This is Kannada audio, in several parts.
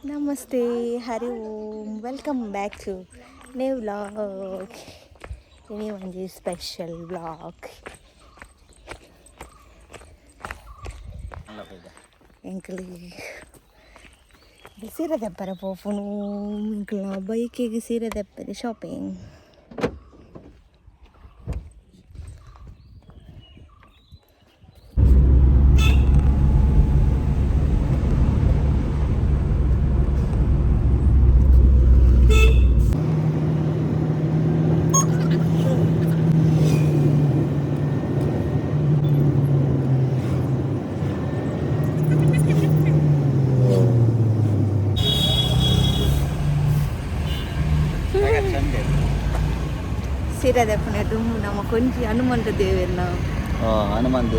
Namaste, Hari Om, welcome back to new vlog. Ini one special vlog. Enkeli sira deppara pofunu enkela Bayakeda sira deppara shopping. ಸೀರೆ ದಪ್ಪನೆಟ್ಟು ನಮ್ಮ ಕೊಂಚಿ ಹನುಮಂತ ದೇವರನ್ನ ಹನುಮಾನ್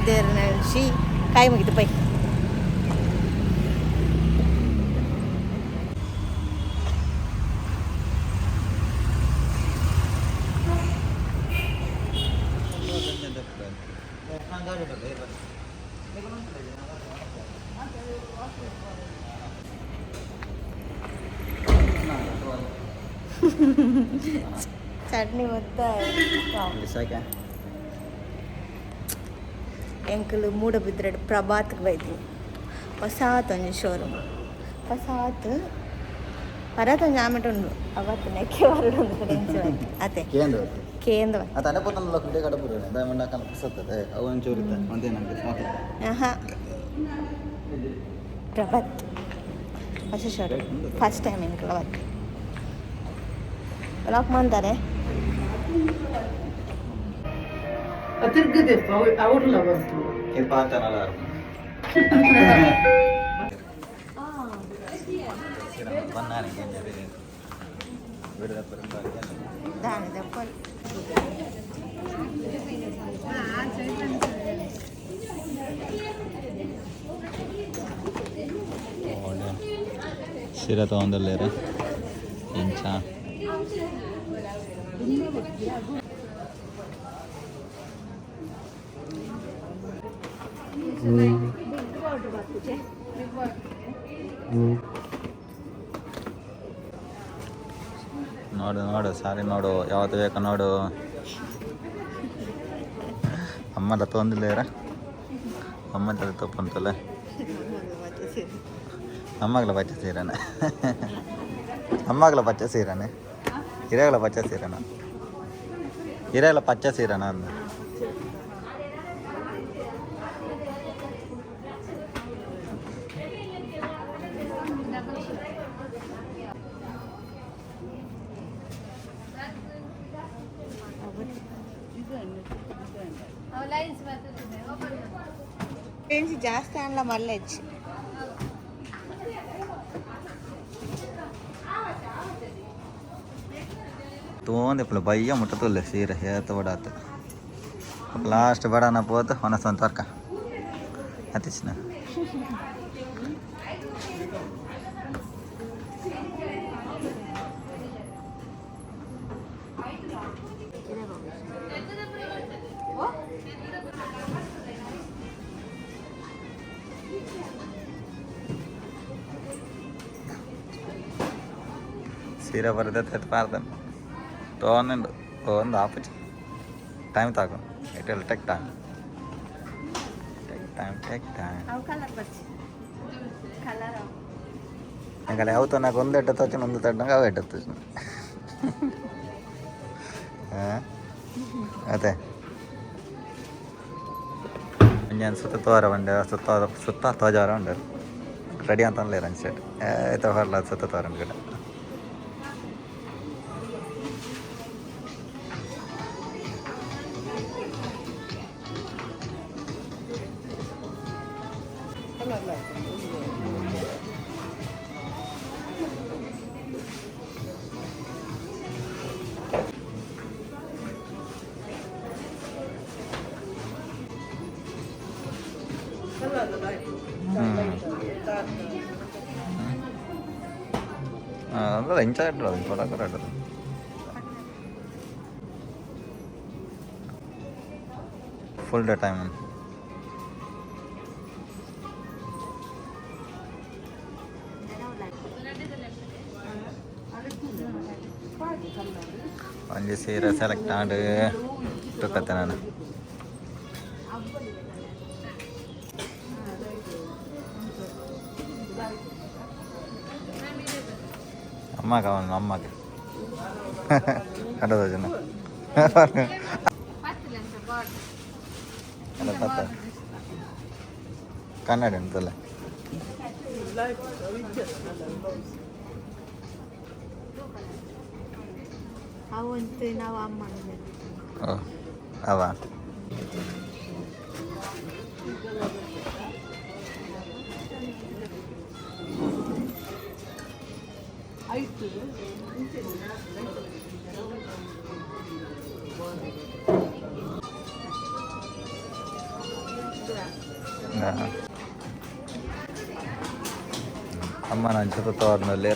ದೇವರನ್ನ ಶ್ರೀ ಕಾಯಿ ಮುಗಿತು ಪೈ ಚಟ್ನಿ ಮತ್ತೆ ಎಂಕಲು ಮೂಡ ಬಿದ್ರೆಡ್ ಪ್ರಭಾತ್ಗೆ ಬೈದ್ವಿ ಹೊಸಾತ್ ಒಂಜಿ ಶೋರೂಮ್ ಹೊಸಾತ್ ಪರತ್ತೊಂಜಿ ಆಮೆಟ್ ಉಂಡು ಅವತ್ತು ನೆಕ್ಕೆ ಹೊರಡು ಒಂದು ಕಡೆ ಅತ್ತೆ ಕೇಂದ್ರ ಪ್ರಭಾತ್ ಹೊಸ ಶೋರೂಮ್ ಫಸ್ಟ್ ಟೈಮ್ ಎಂಕಲ್ ಅವತ್ತು ಲಾಕ್ ಮಾಡ್ತಾರೆ ಅವ್ರಲ್ಲ ಬಂತು ಸೀರೆ ತೊಗೊಂಡಲ್ಲೇರ ಇಂಚ ನೋಡು ಸಾರಿ ನೋಡು ಯಾವತ್ತು ಬೇಕಾ ನೋಡು ಅಮ್ಮಲ್ಲ ತೊಂದಿಲ್ಲೇರ ಅಮ್ಮ ತಪ್ಪಂತಲ್ಲ అమ్మగల పచ్చ సీరనే అమ్మగల పచ్చ సీరనే ఇరేగల పచ్చ సీరనా ఇరేగల పచ్చ సీరనా అంద ಜಾಸ್ತಿ ಅಲ್ಲ ಮಲ್ಲೆಜ್ ತೊಂದು ఇప్పుడు భయ్య ముట్టతులే సీర ఏత పడాత లాస్ట్ పడాన పోతే మన సొంత వర్క అతిచ్చిన ಸೀರೆ ಬರ್ತೈತೆ ಪಾರ್ದನ್ ತೊಗೊಂಡು ಒಂದು ಆಪಚ್ ಟೈಮ್ ತಗೋ ಇಟ್ ವಿಲ್ ಟೇಕ್ ಟೈಮ್ ఇంకా లేవుతా నాకు వంద ఎట్టతో వచ్చిన వంద తడ్డంగా అవి ఎట్టచ్చు అదే ഞാൻ സുത്തത്തോര ഉണ്ട് സുത്തോര ഉണ്ട് റെഡി ആകാൻ തന്നെ അഞ്ചായിട്ട് ഏത്ത പറല സുത്തത്തോര ഉണ്ട് കേട്ടോ ಅಂದ್ರೆ ಇಂಚ ಇಟ್ಟರು ಕೊಡಕ್ಕೆ ಇಟ್ಟರು ಫುಲ್ ಡೇ ಟೈಮ್ ಒಂಜಿ ಸೀರೆ ಸೆಲೆಕ್ಟ್ ಮಾಡಿ ತುಕ್ಕತ್ತೆ ನಾನು ಅಮ್ಮಗ ಅವನು ಅಮ್ಮಗೆ ಕಡದ ಜನ ಅಲ್ಲ ಪತ್ತ ಕನ್ನಡ ಅಂತಲ್ಲ ಅವಂತೆ ನಾವು ಅಮ್ಮ ಓ ಅವ ಅಮ್ಮ ನಾನು ಜೊತೆ ತೋರ್ನಲ್ಲಿ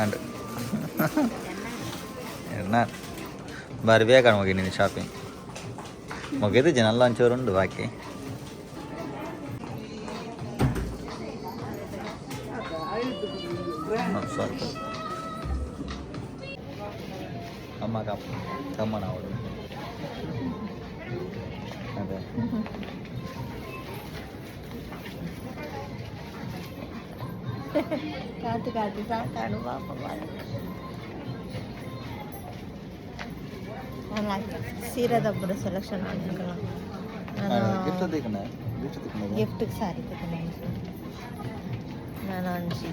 ಅಂಡ್ ನಾನು ಬರಬೇಕಣ್ಣ ಹೋಗಿ ನೀನು ಶಾಪಿಂಗ್ ಮುಗಿದು ಜನಲ್ಲ ಒಂಚೂರು ಉಂಡು ಬಾಕಿ ಸಾರಿ ಅಮ್ಮ ಕಮ್ಮನ ಅವಳು ಅದೇ ಕಾತು ಕಾತು ಸಾಕಾಡು ಪಾಪ ಸೀರೆದೊಬ್ಬರು ಸೆಲೆಕ್ಷನ್ ಮಾಡ್ಬೇಕಲ್ಲ ಗಿಫ್ಟಿಗೆ ಸಾರಿ ನಾನು ಒಂಜಿ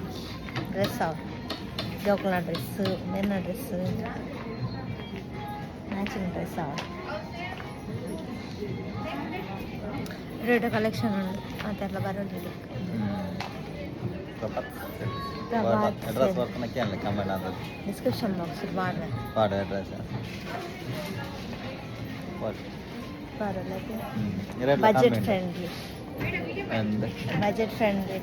ಡ್ರೆಸ್ ಅವ ಜೋಕುಲ ಡ್ರೆಸ್ ಮೆನ್ನ ಡ್ರೆಸ್ ಮ್ಯಾಚಿಂಗ್ ಡ್ರೆಸ್ ಅವ ರೇಟ್ ಕಲೆಕ್ಷನ್ ಉಂಟು ಅದೆಲ್ಲ ಬರೋದಿಲ್ಲ ಅಡ್ರೆಸ್ ವರ್ಕನಕ್ಕೆ ಅಲ್ಲ ಕಮೆಂಟ್ ಆದದ್ದು description box border address budget friendly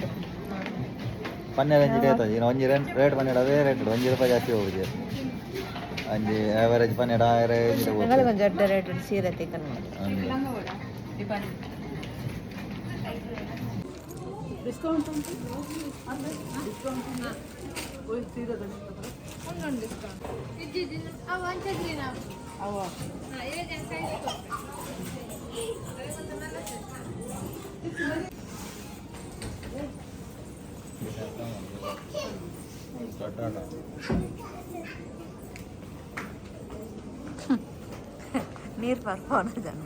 ಪನ್ನೆರಡು ಅಂಜಿ ಒಂಜಿ ರೇಟ್ ಪನ್ನೆರಡು ಅದೇ ರೇಟ್ ₹1 ಜಾಸ್ತಿ ಹೋಗುದು ಅಂಜಿ ಆವರೇಜ್ ಪನ್ನೆರಡು ಆವರೇಜ್ ಕೊಂಚ ದೊಡ್ಡ ರೇಟ್ ಸೀರೆ ತೆಕೊಂಡು ಡಿಸ್ಕೌಂಟ್ ಉಂಟು ನೀರು ಬರ್ಫೋನ್ ಜನ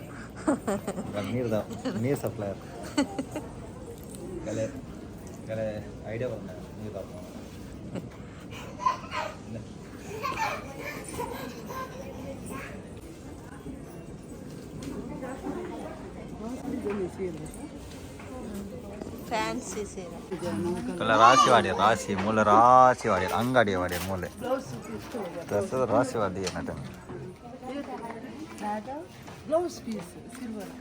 ನೀರು ಸಪ್ಲೈಯರ್ ಕಲೆ ಐಡಿಯಾ ಬಂದ ನೀರು ಬರ್ಫೋನ್ ಫ್ಯಾನ್ಸಿ ಸೀರೆ ರಾಶಿ ಮೂಲ ರಾಶಿ ವಾಡ್ಯಾರ ಅಂಗಡಿ ವಾಡ್ಯಾರ ಮೂಲೆ ರಾಶಿ ವಾಡಿ ಏನಟ ಬ್ಲೌಸ್ ಪೀಸ್ ಸಿಲ್ವರ್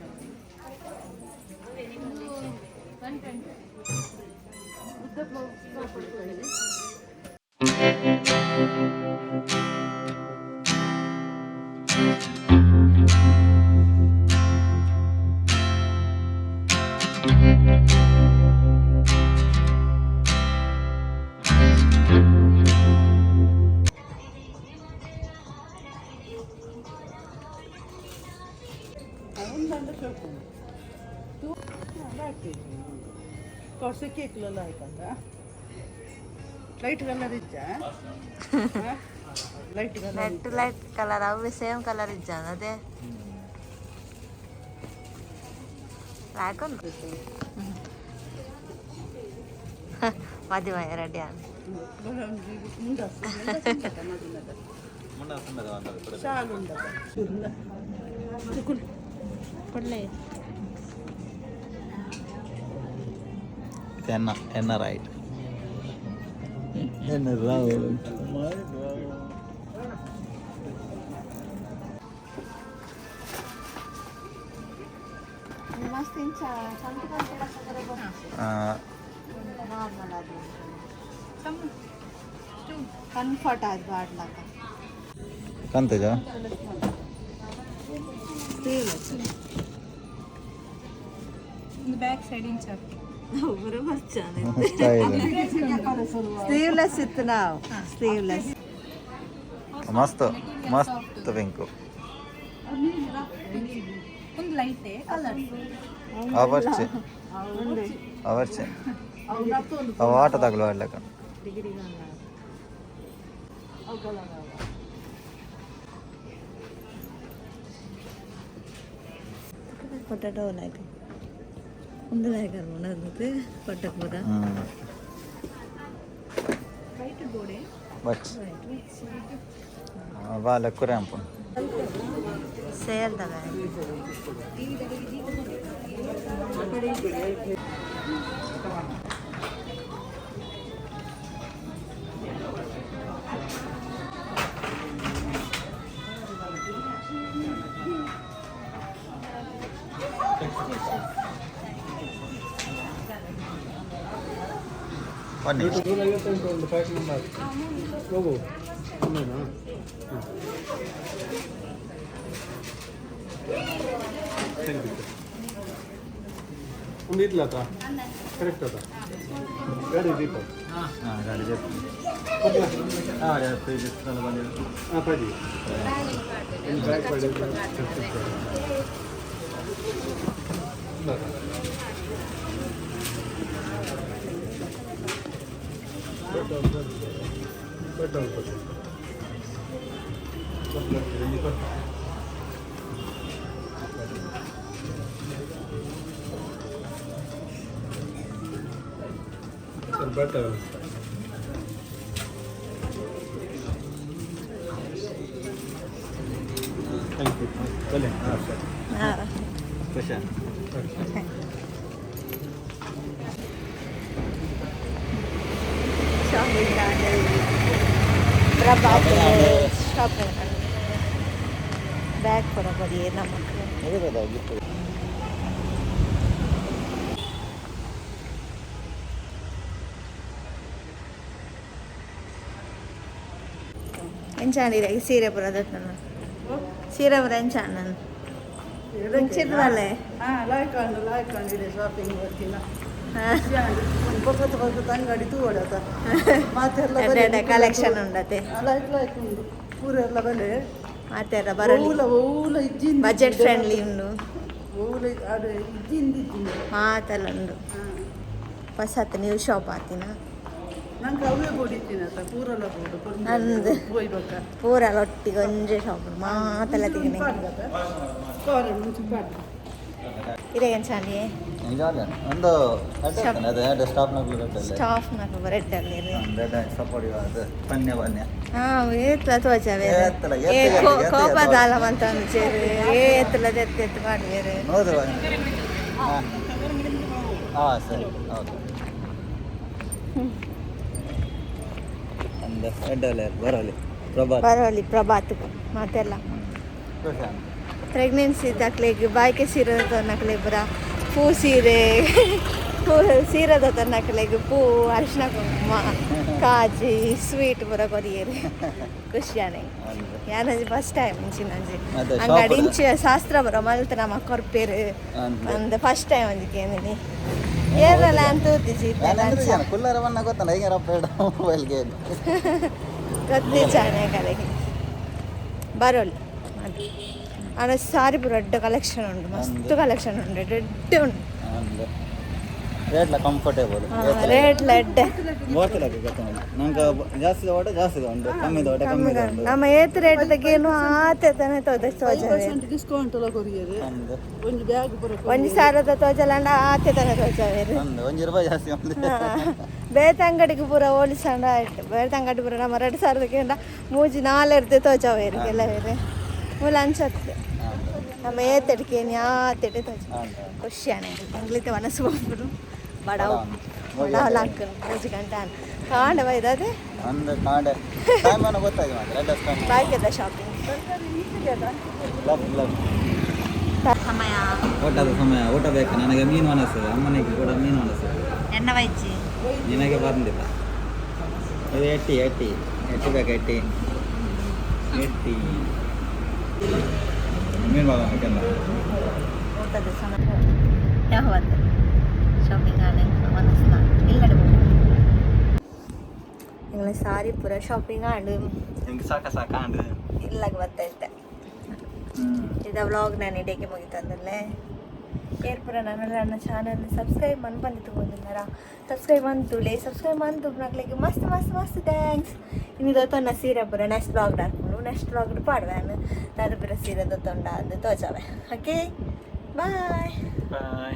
कौसे केकलेला आहे का ಲೈಟ್ ಕಲರ್ ಇಚ್ಚ ಲೈಟ್ ಕಲರ್ ಅವು ಸೇಮ್ ಕಲರ್ ಇಜ್ಜ ಅದೇ ರಾಕೊಂದು ಮದುವೆ ರೆಡಿ ಆಗ ಪಡ್ಲೆ ಎನ್ನ ರೈಟ್ ಎನ್ನ ರಾವ್ ಮಸ್ತ್ ಇಂಚ ಸಂತ ನಾರ್ಮಲ್ ಅದು ಕಂಫರ್ಟ್ ಆದ್ ಬಾಡ್ಲಾಕ ಕಂತೇಜ back side inch style sleeveless ಇತ್ತು ನಾವು ಸ್ಲೀವ್ಲೆಸ್ ಮಸ್ತ್ ಮಸ್ತ್ ಪಿಂಕು ಒಂದು ಲೈಟ್ ಕಲರ್ ಅవర్ಚೆ ಅవర్ಚೆ ಅವ ಆಟ ತಗಲು ಆಡ್ಲಕ್ಕ పొటాటో లాగా ఉందలాగా ఉన్నది పట్టకూర వైట్ బోర్డే ಬಟ್ ಬಾಲ ಕುರ್ಯಾಂಪು ಸೇಲ್ ತಗ ಬನ್ನಿ ಒಂದು ಇಡ್ಲತ್ತ ಕರೆಕ್ಟ್ ಅದ ಗಾಡಿ ದೀಪ ಹಾಂ ಗಾಡಿ ಬೇಕು ಬಂದಿದೆ ಹಾಂ ಪಡಿ ಒಂದು ಬ್ಯಾಗ್ ಪಡಿ better. Thank you. Bale. Special. Shopping Prabhat shopping bag ಕೊಡಬಾರಿ ನಮಗೆ ಎಂಚಾಂಡಿರ ಈ ಸೀರೆ ಬರೋದತ್ತ ನಾನು ಸೀರೆ ಬರ ಎಂಚಾಂಡ್ ನಾನು ಚಿತ್ರದಲ್ಲೇ ಲಾಯ್ಕೊಂಡಿದೆ ಶಾಪಿಂಗ್ ಬರ್ತಿಲ್ಲ ಪಕ್ಕದ ಅಂಗಡಿ ತೂಡತ ಮಾತೆಲ್ಲ ಕಲೆಕ್ಷನ್ ಉಂಡತೆ ಲೈಕ್ ಉಂಡು ಪೂರೆಲ್ಲ ಬಲೆ ಮಾತೆಲ್ಲ ಬರಲಿ ಬಜೆಟ್ ಫ್ರೆಂಡ್ಲಿ ಉಂಡು ಅದು ಇದ್ದಿಂದಿದ್ದೀನಿ ಮಾತೆಲ್ಲ ಉಂಡು ಹೊಸತ್ತು ನೀವು ಶಾಪ್ ಆತಿನ ನಂಗೆ ಅವೇ ಬೋಡಿದ್ದೀನಿ ಅಂತ ಪೂರೆಲ್ಲ ಅಂದು ಹೋಯ್ಬೇಕ ಪೂರ ಒಟ್ಟಿಗೆ ಒಂದೇ ಶಾಪ್ ಮಾತೆಲ್ಲ ತೆಗಿನಿ ಇದೇ ಎಂಚಾಂಡಿ ಒಂದು ಅದು ಸ್ಟಾಫ್ನಾಗ ಸ್ಟಾಫ್ నాకు రెడ్ ಅಲ್ಲಿ ಸಪೋರ್ಟ್ ಅದು ಪನ್ಯ ಪನ್ಯ ಹಾಂ ಏತ್ಲ ತೋಚವೆ ಏ ಕೋಪ ದಾಲಂ ಅಂತ ಅಂಚೇರು ಏತ್ಲ ಎತ್ತು ಮಾಡಿವೇರು ಹೌದು ಹಾಂ ಸರಿ ಓಕೆ ಒಂದು ಎಡ್ಡಲ್ಲಿ ಬರಲಿ ಪ್ರಭಾತ್ ಮಾತೆಲ್ಲ ಪ್ರೆಗ್ನೆನ್ಸಿ ತಕ್ಲೆಗ್ ಬಾಯ್ಕೆ ಸೀರೆ ತನ್ನಕ್ಲೆ ಬರ ಪೂ ಸೀರೆ ಸೀರೆದ ತನ್ನಕ್ಲೆಗ್ ಪೂ ಅರಿಶಿನ ಕುಂಕುಮ ಕಾಜಿ ಸ್ವೀಟ್ ಬರ ಕೊರಿಯರು ಖುಷಿಯಾನೆ ಯಾನಂಜಿ ಫಸ್ಟ್ ಟೈಮ್ ಇಂಚಿನಂಜಿ ಅಂಗಡಿ ಇಂಚಿ ಶಾಸ್ತ್ರ ಬರೋ ಮಲ್ತ ನಮ್ಮ ಕೊರ್ಪೇರು ಅಂದ ಫಸ್ಟ್ ಟೈಮ್ ಅಂಜಿಕೆ ಏನಿನಿ ಏರಲ್ಲ ಅಂತ ಓದಿಸಿ ಕುಲ್ಲರವನ್ನ ಗೊತ್ತಲ್ಲ ಈಗ ಮೊಬೈಲ್ಗೆ ಗೊತ್ತೇ ಚಾನೆ ಕಲೆಗೆ ಬರೋಲಿ ಅದು ಆನ ಸಾರಿ ರೆಡ್ ಕಲೆಕ್ಷನ್ ಉಂಟು ಮಸ್ತ್ ಕಲೆಕ್ಷನ್ ಉಂಟು ರೆಡ್ ಉಂಟು ರೇಟ್ಲ ಕಂಫರ್ಟೇಬಲ್ ರೇಟ್ ಲೆಡ್ ಬೋತಲಕ್ಕೆ ಗೊತ್ತಲ್ಲ ನಂಗೆ ಜಾಸ್ತಿ ಓಟ ಜಾಸ್ತಿ ಉಂಟು ಕಮ್ಮಿ ಓಟ ಕಮ್ಮಿ ಉಂಟು ನಮ್ಮ ಏತ್ ರೇಟ್ ತೆಗೇನು ಆತೆ ತಾನೆ ತೋಜವೆ ಡಿಸ್ಕೌಂಟ್ ಎಲ್ಲ ಕೊರಿಯರು ಒಂದು ಬ್ಯಾಗ್ ಬರೋದು ಒಂದು ಸಾವಿರದ ತೋಜಲಂಡ ಆತೆ ತಾನೆ ತೋಜವೆ ₹1 ಜಾಸ್ತಿ ಉಂಟು ಬೇರೆ ಅಂಗಡಿಗೆ ಪೂರ ಹೋಲಿಸಂಡ ಆಯ್ತು ಬೇರೆ ಅಂಗಡಿ ಪೂರ ನಮ್ಮ 2,000 ಮೂಜಿ 4 ಇರ್ತೆ ತೋಜವೆ ಎಲ್ಲ ಬೇರೆ ಮೂಲ ಅನ್ಸತ್ತೆ ನಮ್ಮ ಏತಡಿಕೆ ಆತೆಡೆ ತೋಜ ಖುಷಿಯಾನೆ ಅಂಗ್ಲಿತೆ ಮನಸ್ಸು ಹೋಗ್ಬಿಡು ಬಡವ ಬಡವಲಾಕ 3 ಗಂಟೆ ಕಾಂಡ ಬೈದದೆ ಒಂದು ಕಾಂಡೆ ಟೈಮನ ಗೊತ್ತಾಗಿ ಮಾತ್ರ ಬಾಯ್ಕೆದ ಶಾಪಿಂಗ್ ಸಮಯ ಊಟದ ಸಮಯ ಊಟ ಬೇಕು ನನಗೆ ಮೀನು ಅನಸು ಅಮ್ಮನಿಗೆ ಕೂಡ ಮೀನು ಅನಸು ಎಣ್ಣ ವೈಚಿ ನಿನಗೆ ಬಂದಿಲ್ಲ ಇದು ಎಟ್ಟಿ ಎಟ್ಟಿ ಬೇಕು ಎಟ್ಟಿ ಎಟ್ಟಿ ಮೀನು ಬಾಗ ಹಾಕಲ್ಲ ಹೋಗ್ತದೆ ಸಮಯ ಯಾವ ಶಾಪಿಂಗ್ ಆನೆ ಮನಸ್ಸಿನ ಇಲ್ಲಡೆ ನಿങ്ങളെ ಸಾರಿ ಪೂರ ಶಾಪಿಂಗ್ ಆಂಡು ನಿಮ್ಗೆ ಸಾಕಾಂಡು ಇಲ್ಲಾಗ ಬರ್ತೈತೆ ಇದು ವ್ಲಾಗ್ ನಾನು ಇಡೀಗೆ ಮುಗಿತಂದಲ್ಲೇ ಏರ್ಪುರ ನನ್ನ ಚಾನಲ್ ಸಬ್ಸ್ಕ್ರೈಬ್ ಮಾಡಿ ಬಂದಿತ್ತು ಬಂದಿದ್ದಾರ ಸಬ್ಸ್ಕ್ರೈಬ್ ಅಂತುಳೆ ಸಬ್ಸ್ಕ್ರೈಬ್ ಅಂತು ನಗ್ಲಿಕ್ಕೆ ಮಸ್ತ್ ಮಸ್ತ್ ಮಸ್ತ್ ಥ್ಯಾಂಕ್ಸ್ ಇನ್ನು ದೊತ್ತೊಂಡ ಸೀರೆ ಪುರ ನೆಕ್ಸ್ಟ್ ವ್ಲಾಗ್ ಹಾಕೊಂಡು ನೆಕ್ಸ್ಟ್ ವ್ಲಾಗ್ ಪಾಡುವೆ ನಾನು ಪುರ ಸೀರೆ ದೊತ್ತೊಂಡ ಅದು ತೋಚವೆ ಓಕೆ ಬಾಯ್ ಬಾಯ್